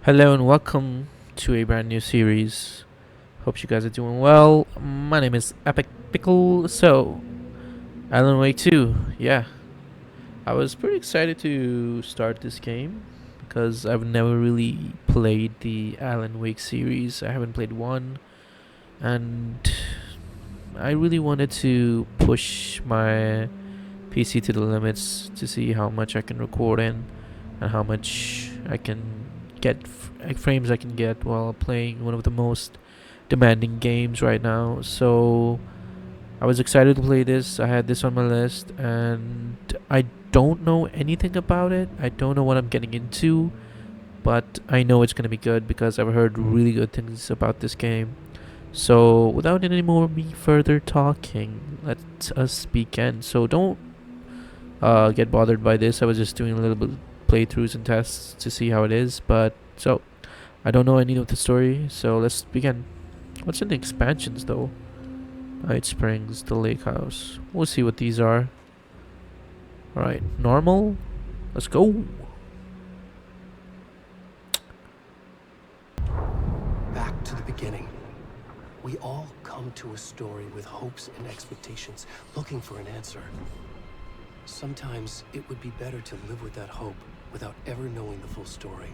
Hello and welcome to a brand new series. Hope you guys are doing well. My name is Epic Pickle. Alan Wake 2. Yeah, I was pretty excited to start this game because I've never really played the Alan Wake series. I haven't played one, and I really wanted to push my PC to the limits to see how much I can record in and how much I can frames I can get while playing one of the most demanding games right now. So I was excited to play this. I had this on my list, and I don't know anything about it. I don't know what I'm getting into, but I know it's gonna be good because I've heard really good things about this game. So without any more me further talking, let us begin. So don't get bothered by this. I was just doing a little bit playthroughs and tests to see how it is. But so I don't know any of the story. So let's begin. What's in the expansions though? Night Springs, the Lake House. We'll see what these are. All right, normal. Let's go. Back to the beginning. We all come to a story with hopes and expectations, looking for an answer. Sometimes it would be better to live with that hope without ever knowing the full story.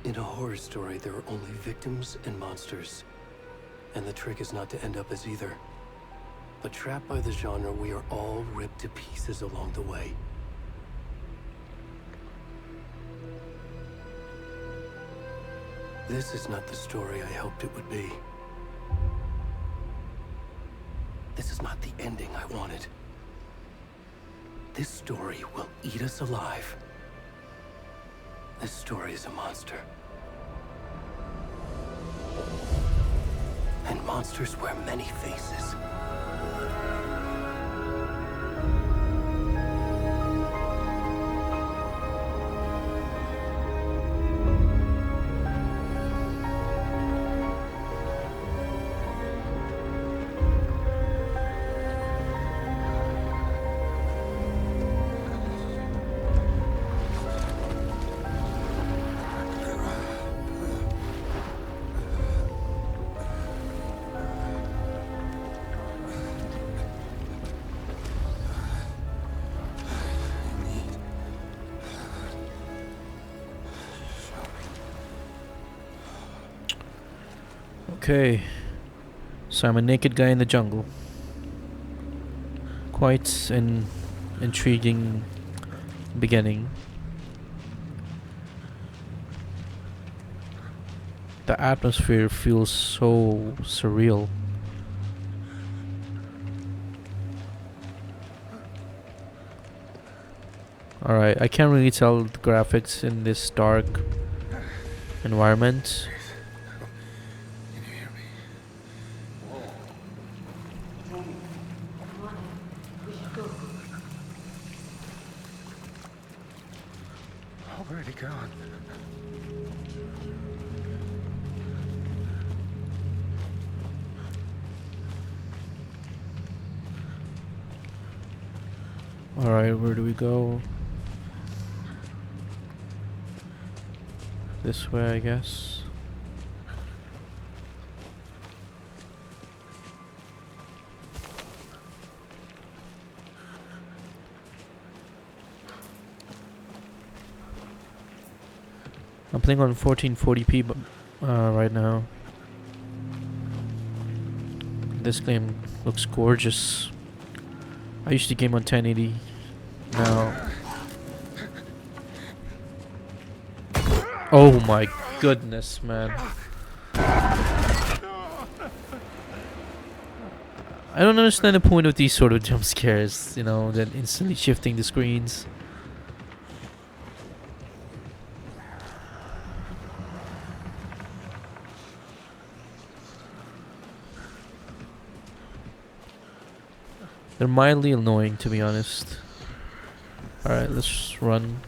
In a horror story, there are only victims and monsters. And the trick is not to end up as either. But trapped by the genre, we are all ripped to pieces along the way. This is not the story I hoped it would be. This is not the ending I wanted. This story will eat us alive. This story is a monster. And monsters wear many faces. Okay. So I'm a naked guy in the jungle. Quite an intriguing beginning. The atmosphere feels so surreal. Alright, I can't really tell the graphics in this dark environment. Can you hear me? Where'd he gone? Alright, where do we go? This way, I guess. I'm playing on 1440p right now. This game looks gorgeous. I used to game on 1080. Now. Oh my goodness, man. I don't understand the point of these sort of jump scares, you know, that instantly shifting the screens. They're mildly annoying, to be honest. Alright, let's run.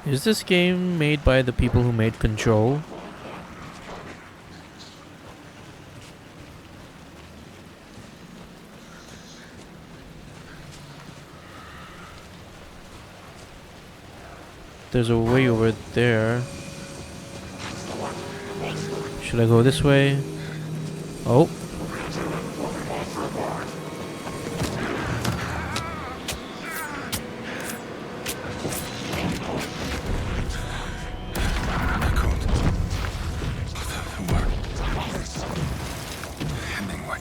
Is this game made by the people who made Control? There's a way over there. Should I go this way? Oh. My coat. That work. Hemingway.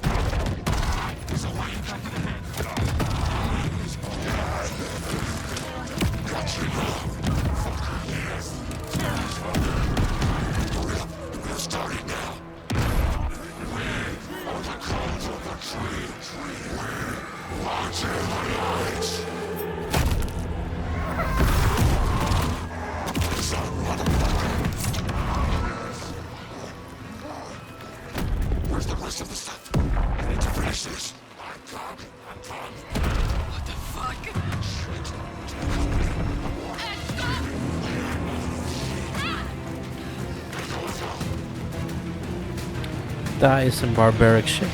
Where's the rest of the stuff? I need to finish this. What the fuck? That is some barbaric shit.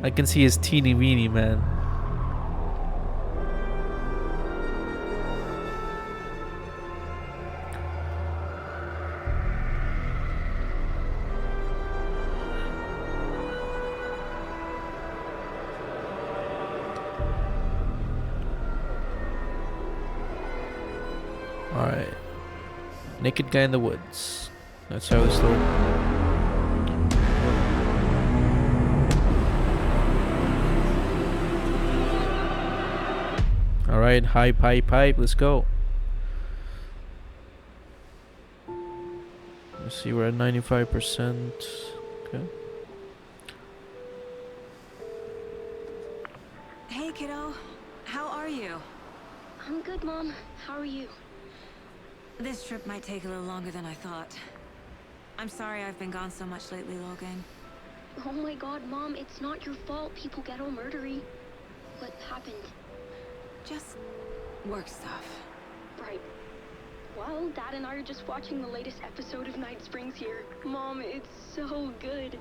I can see his teeny weeny, man. Alright. Naked guy in the woods. That's how we start. Alright, hype, let's go. Let's see, we're at 95%. Okay. Hey, kiddo. How are you? I'm good, Mom. How are you? This trip might take a little longer than I thought. I'm sorry I've been gone so much lately, Logan. Oh my god, Mom, it's not your fault people get all murdery. What happened? Just work stuff. Right. Well, Dad and I are just watching the latest episode of Night Springs here. Mom, it's so good.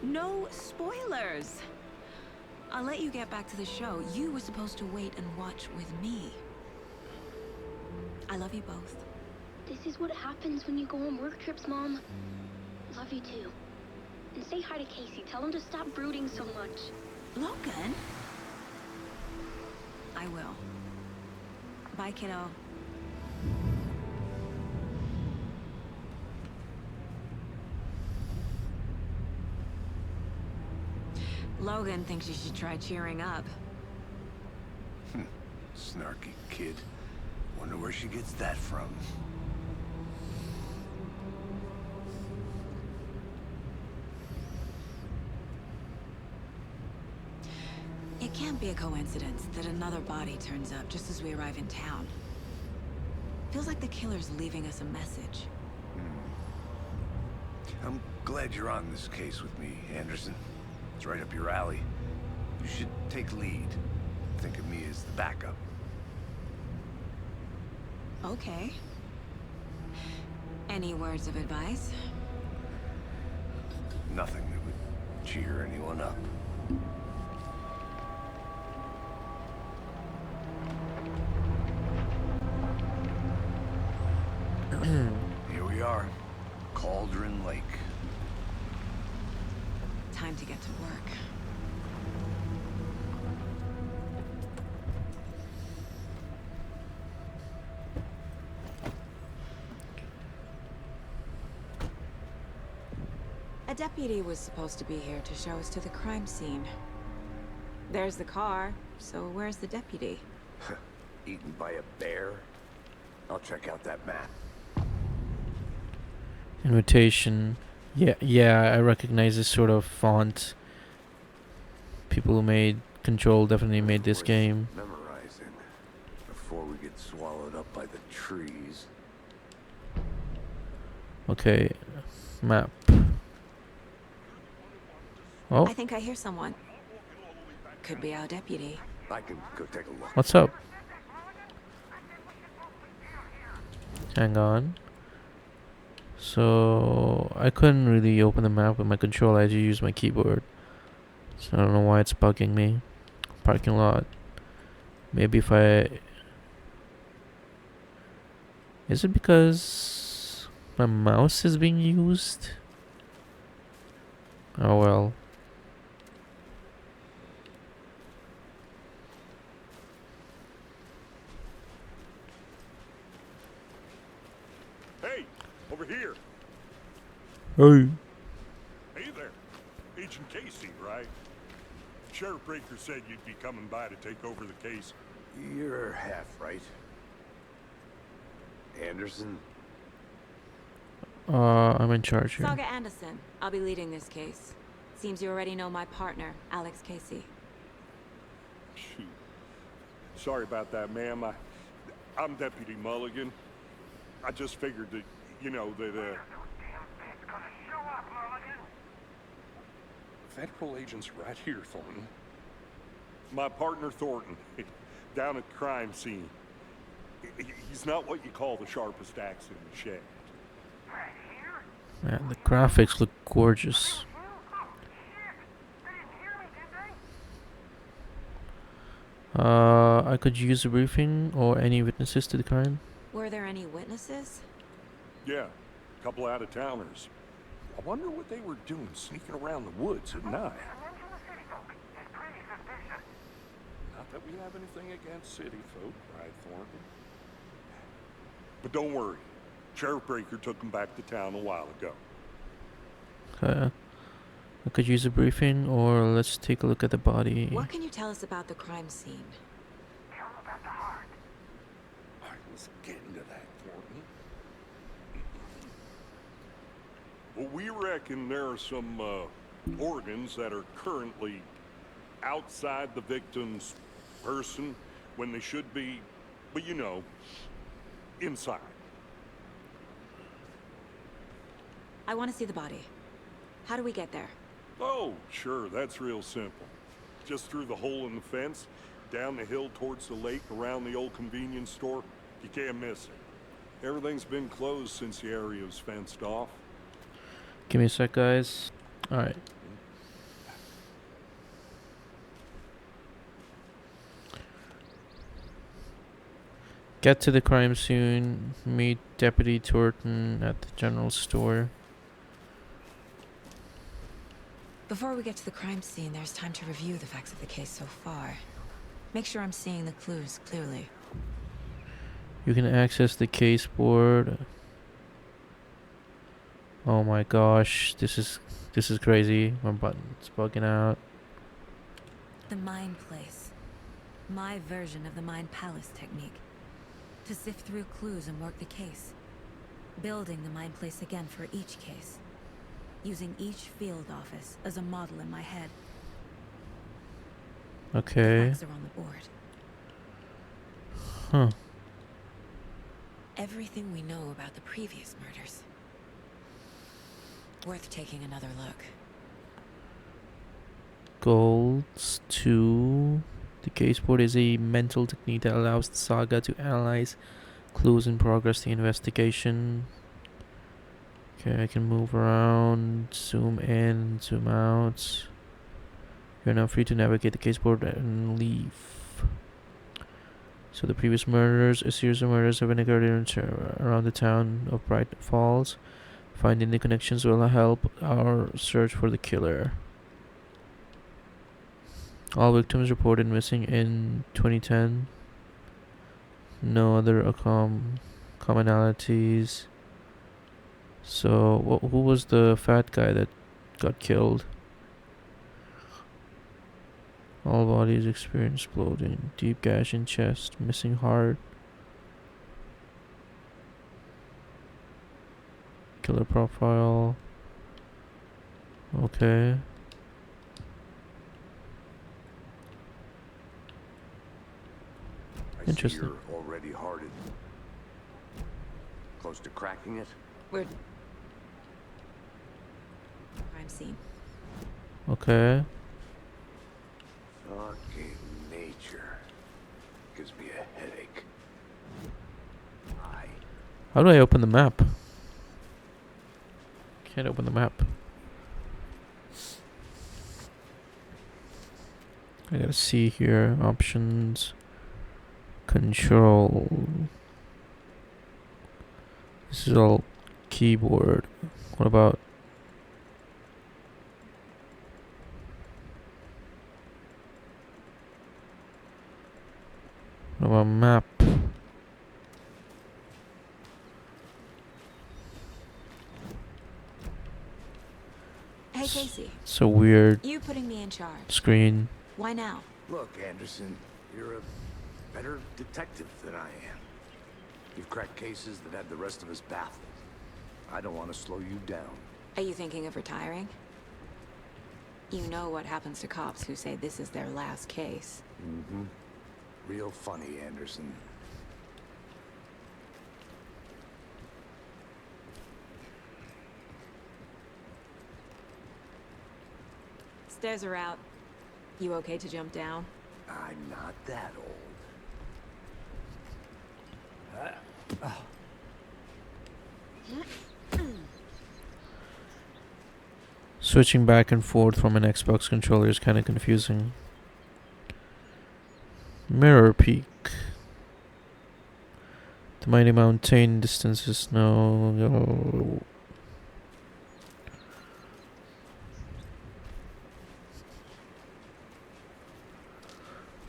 No spoilers! I'll let you get back to the show. You were supposed to wait and watch with me. I love you both. This is what happens when you go on work trips, Mom. Love you too. And say hi to Casey. Tell him to stop brooding so much. Logan? I will. Bye, kiddo. Logan thinks you should try cheering up. Snarky kid. Wonder where she gets that from. It can't be a coincidence that another body turns up just as we arrive in town. Feels like the killer's leaving us a message. I'm glad you're on this case with me, Anderson. It's right up your alley. You should take lead. Think of me as the backup. Okay. Any words of advice? Nothing that would cheer anyone up. Here we are. Cauldron Lake. Time to get to work. A deputy was supposed to be here to show us to the crime scene. There's the car, so where's the deputy? Eaten by a bear? I'll check out that map. Invitation. Yeah, I recognize this sort of font. People who made Control definitely made this Worth game. Memorizing before we get swallowed up by the trees. Okay, map. Oh, I think I hear someone. Could be our deputy. I can go take a look. What's up? Hang on. So I couldn't really open the map with my controller. I had to use my keyboard. So I don't know why it's bugging me. Parking lot. Maybe if I... Is it because my mouse is being used? Oh well. Hey, over here. Hey. Hey there. Agent Casey, right? Sheriff Breaker said you'd be coming by to take over the case. You're half right. Anderson? I'm in charge here. Saga Anderson. I'll be leading this case. Seems you already know my partner, Alex Casey. Shoot. Sorry about that, ma'am. I'm Deputy Mulligan. I just figured that, you know, that, Federal agents right here, Thornton. My partner, Thornton, down at the crime scene. He's not what you call the sharpest axe in the shed. Man, the graphics look gorgeous. I could use a briefing or any witnesses to the crime. Were there any witnesses? Yeah, a couple out-of-towners. I wonder what they were doing sneaking around the woods at night. Not that we have anything against city folk, right, Thornton? But don't worry. Sheriff Breaker took them back to town a while ago. I could use a briefing or let's take a look at the body. What can you tell us about the crime scene? All right, let's get into that, Thornton. Well, we reckon there are some organs that are currently outside the victim's person when they should be, but you know, inside. I want to see the body. How do we get there? Oh, sure, that's real simple. Just through the hole in the fence, down the hill towards the lake, around the old convenience store. You can't miss it. Everything's been closed since the area was fenced off. Give me a sec, guys. Alright. Get to the crime scene. Meet Deputy Thornton at the general store. Before we get to the crime scene, there's time to review the facts of the case so far. Make sure I'm seeing the clues clearly. You can access the case board. Oh my gosh, this is crazy. My button's bugging out. The Mind Place. My version of the Mind Palace technique. To sift through clues and work the case. Building the Mind Place again for each case. Using each field office as a model in my head. Okay. Facts are on the board. Huh. Everything we know about the previous murders. Worth taking another look. Goals 2. The case board is a mental technique that allows the saga to analyze clues and progress the investigation. Okay, I can move around, zoom in, zoom out. You're now free to navigate the case board and leave. So the previous murders, a series of murders have been occurred around the town of Bright Falls. Finding the connections will help our search for the killer. All victims reported missing in 2010. No other commonalities. So, who was the fat guy that got killed? All bodies experience exploding. Deep gash in chest. Missing heart. Killer profile. Okay. I see Interesting. you're already hardened. Close to cracking it? We're... crime scene. Okay. Fucking nature. Gives me a headache. How do I open the map? Can't open the map. I gotta see here. Options. Control. This is all keyboard. What about... What about map? Hey, Casey. It's a weird You putting me in charge. screen. Why now? Look, Anderson, you're a better detective than I am. You've cracked cases that had the rest of us baffled. I don't want to slow you down. Are you thinking of retiring? You know what happens to cops who say this is their last case. Mm-hmm. Real funny, Anderson. Stairs are out. You okay to jump down? I'm not that old. Switching back and forth from an Xbox controller is kind of confusing. Mirror peak. The mighty mountain distances no.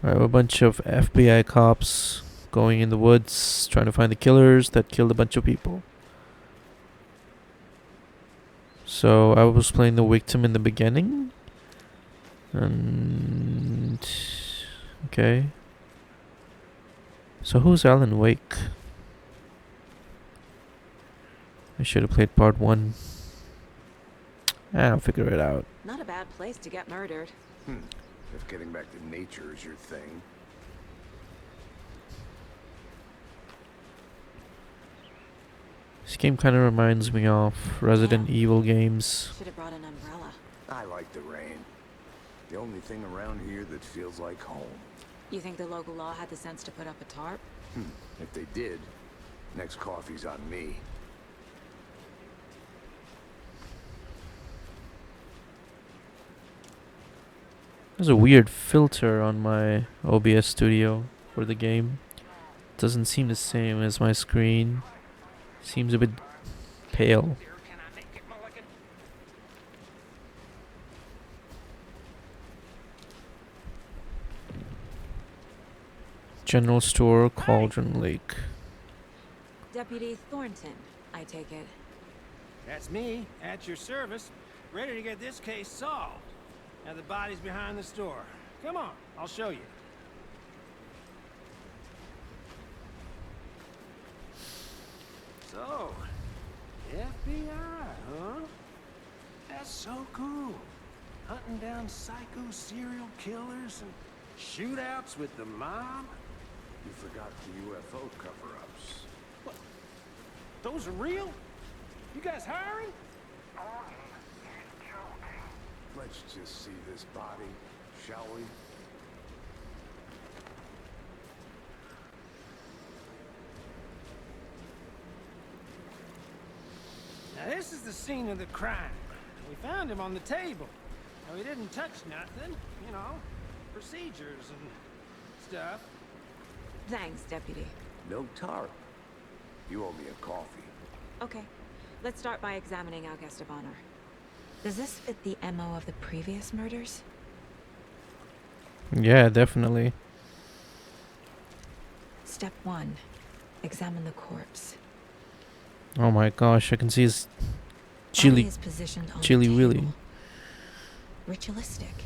I have a bunch of FBI cops going in the woods trying to find the killers that killed a bunch of people. So I was playing the victim in the beginning. And okay. So who's Alan Wake? I should have played part 1. I'll figure it out. Not a bad place to get murdered. If getting back to nature is your thing. This game kind of reminds me of Resident Evil games. Should have brought an umbrella. I like the rain. The only thing around here that feels like home. You think the local law had the sense to put up a tarp? If they did, next coffee's on me. There's a weird filter on my OBS Studio for the game. Doesn't seem the same as my screen. Seems a bit pale. General store, Cauldron Lake. Deputy Thornton, I take it. That's me, at your service, ready to get this case solved. Now the body's behind the store. Come on, I'll show you. So, FBI, huh? That's so cool. Hunting down psycho serial killers and shootouts with the mob. You forgot the UFO cover-ups. What? Those are real? You guys hiring? Let's just see this body, shall we? Now this is the scene of the crime. We found him on the table. Now he didn't touch nothing, you know, procedures and stuff. Thanks, Deputy. No tarp. You owe me a coffee. Okay, let's start by examining our guest of honor. Does this fit the MO of the previous murders? Yeah, definitely. Step 1. Examine the corpse. Oh my gosh, I can see his Body chili. is positioned on Chili the willy. table. Ritualistic.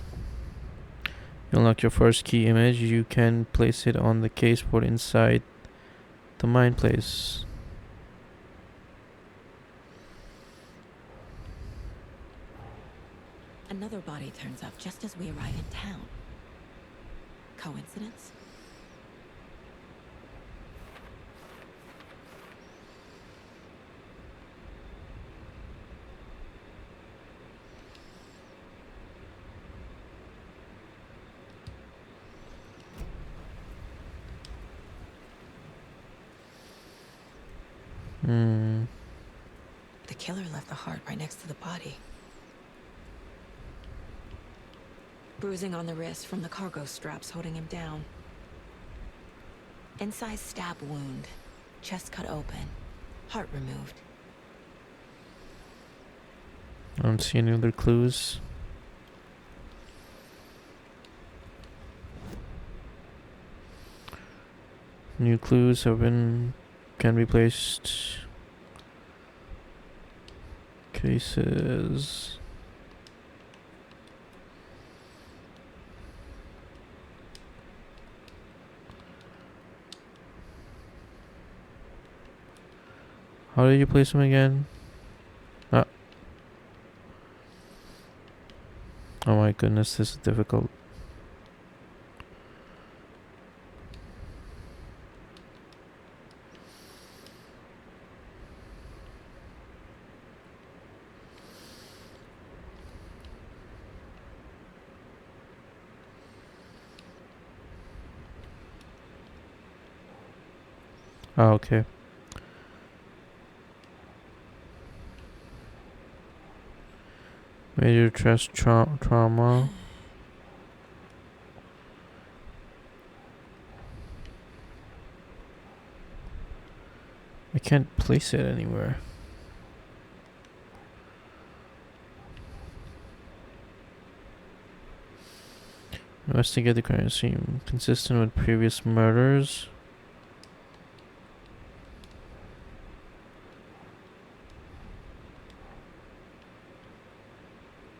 You unlock your first key image. You can place it on the caseboard inside the mine place. Another body turns up just as we arrive in town. Coincidence? Hmm. The killer left the heart right next to the body. Bruising on the wrist from the cargo straps holding him down. Incised stab wound. Chest cut open. Heart removed. I don't see any other clues. New clues can be placed. Cases. How did you place them again? Ah. Oh my goodness, this is difficult. Oh, okay. Major chest trauma. I can't place it anywhere. Investigate the crime scene. Consistent with previous murders.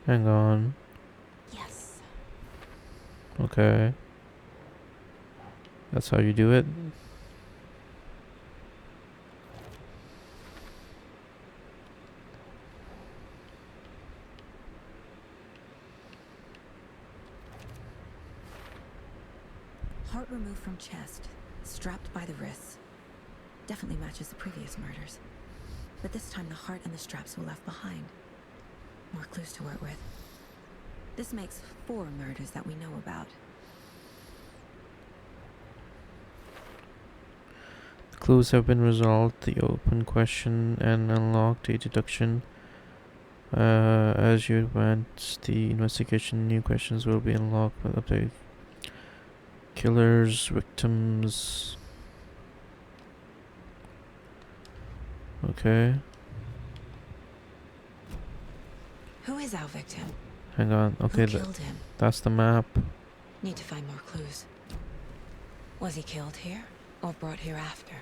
Hang on. Yes. Okay. That's how you do it. Heart removed from chest. Strapped by the wrists. Definitely matches the previous murders. But this time the heart and the straps were left behind. More clues to work with. This makes 4 murders that we know about. The clues have been resolved. The open question and unlocked a deduction. As you advance the investigation, new questions will be unlocked with update. Killers, victims. Okay. Who is our victim? Hang on. Okay, Who killed him? that's the map. Need to find more clues. Was he killed here or brought here after?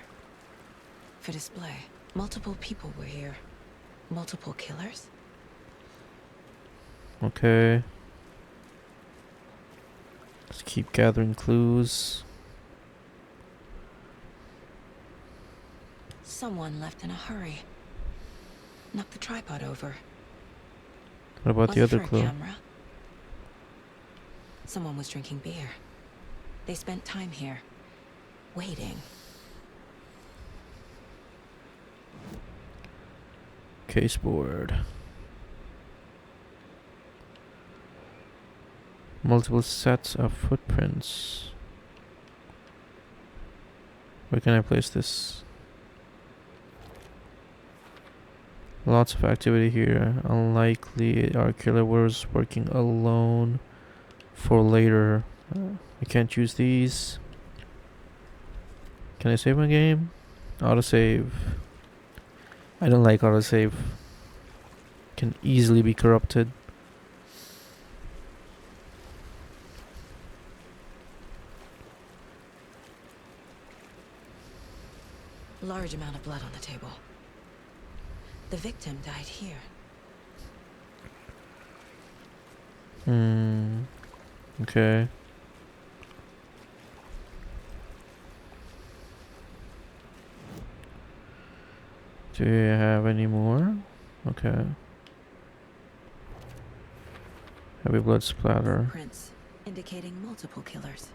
For display. Multiple people were here. Multiple killers? Okay. Let's keep gathering clues. Someone left in a hurry. Knocked the tripod over. What about Was the it other for a clue? camera? Someone was drinking beer. They spent time here. Waiting. Caseboard. Multiple sets of footprints. Where can I place this? Lots of activity here. Unlikely our killer was working alone for later. I can't use these. Can I save my game? Autosave. I don't like autosave. Can easily be corrupted. Large amount of blood on the table. The victim died here. Okay. Do you have any more? Okay. Heavy blood splatter. Prints indicating multiple killers.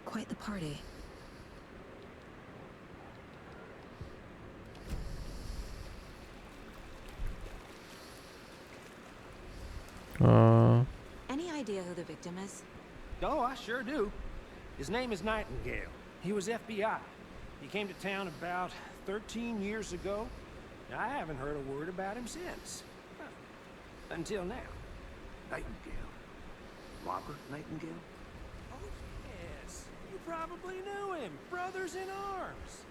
Quite the party. Any idea who the victim is? Oh, I sure do. His name is Nightingale. He was FBI. He came to town about 13 years ago. I haven't heard a word about him since. Huh. Until now. Nightingale. Robert Nightingale? Oh, yes. You probably knew him. Brothers in arms.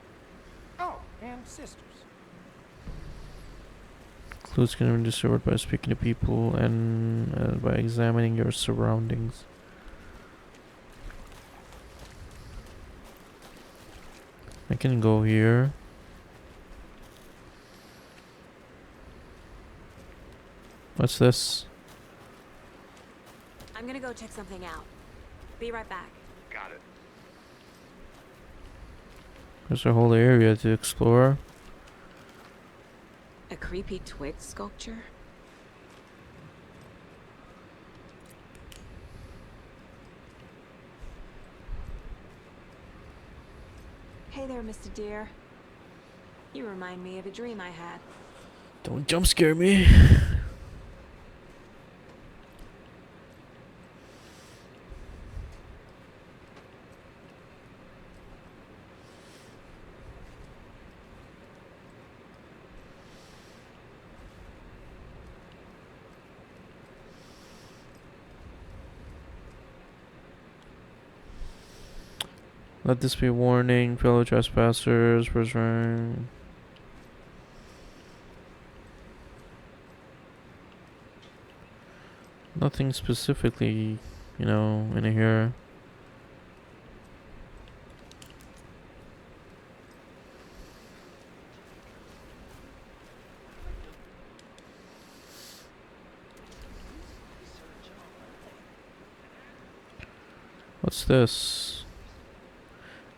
Oh, and sisters. Clues can be discovered by speaking to people and by examining your surroundings. I can go here. What's this? I'm gonna go check something out. Be right back. Got it. There's a whole area to explore. A creepy twig sculpture? Hey there, Mr. Deer. You remind me of a dream I had. Don't jump scare me. Let this be a warning, fellow trespassers. First rank. Nothing specifically, you know, in here. What's this?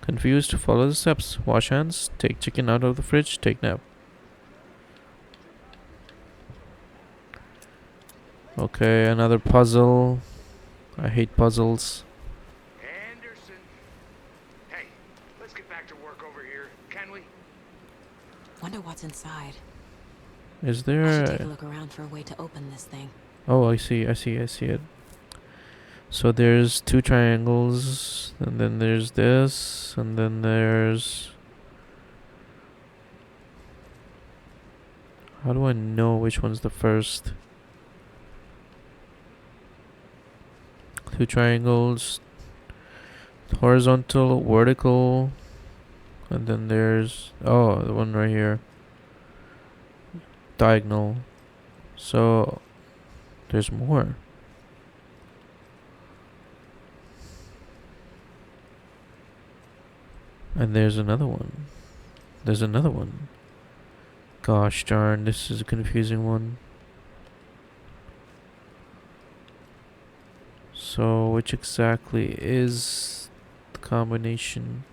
Confused? Follow the steps. Wash hands. Take chicken out of the fridge. Take nap. Okay, another puzzle. I hate puzzles. Anderson. Hey, let's get back to work over here, can we? Wonder what's inside. Is I should take a there... look around for a way to open this thing. Oh, I see it. So there's two triangles, and then there's this, and then there's... How do I know which one's the first? Two triangles, horizontal, vertical, and then there's... Oh, the one right here. Diagonal. So, there's more. And there's another one. There's another one. Gosh darn, this is a confusing one. So, which exactly is the combination?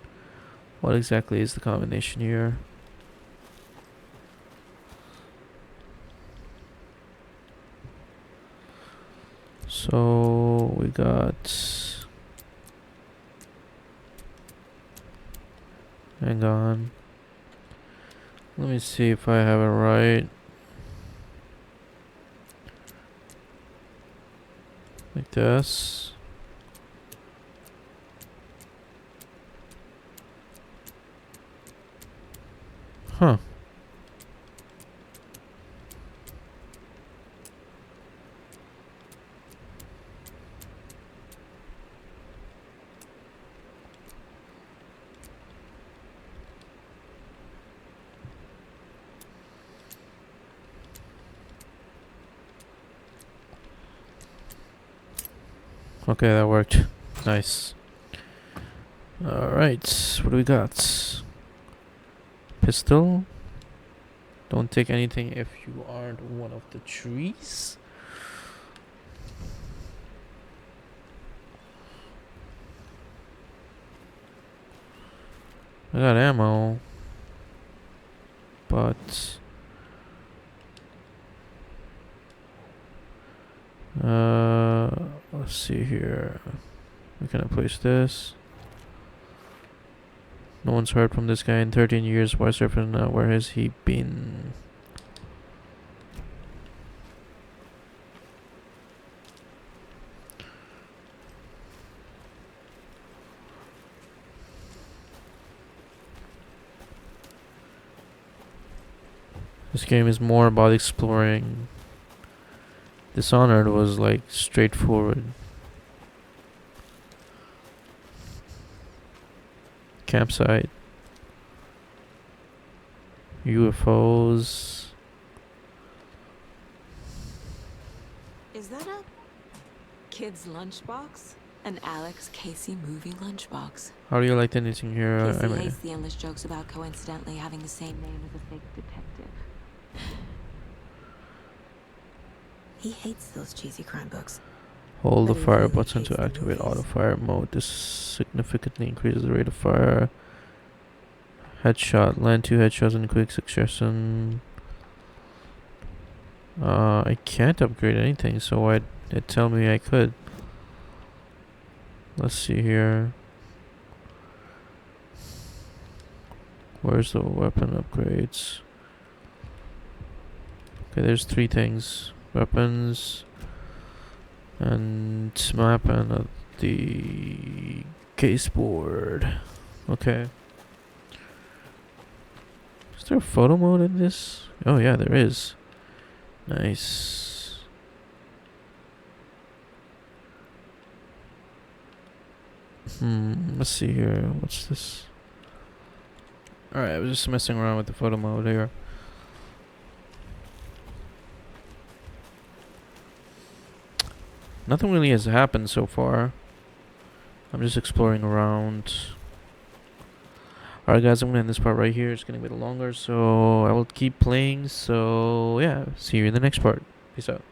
What exactly is the combination here? So, we got... Hang on. Let me see if I have it right. Like this. Huh. Okay, that worked. Nice. Alright, what do we got? Pistol. Don't take anything if you aren't one of the trees. I got ammo. But... let's see here. Where can I place this? No one's heard from this guy in 13 years. Why surfing now? Where has he been? This game is more about exploring. Dishonored was like straightforward. Campsite. UFOs. Is that a kid's lunchbox? An Alex Casey movie lunchbox. How do you like the knitting here? Casey hates the endless jokes about coincidentally having the same name as a fake detective. He hates those cheesy crime books. Hold the But he fire really button hates to the activate movies. auto fire mode. This significantly increases the rate of fire. Headshot. Land 2 headshots in quick succession. I can't upgrade anything, so why it tell me I could? Let's see here. Where's the weapon upgrades? Okay, there's 3 things. Weapons and map and the case board. Okay. Is there a photo mode in this? Oh yeah, there is. Nice. Let's see here. What's this? Alright, I was just messing around with the photo mode here. Nothing really has happened so far. I'm just exploring around. Alright guys, I'm gonna end this part right here. It's getting a bit longer, so I will keep playing. So yeah, see you in the next part. Peace out.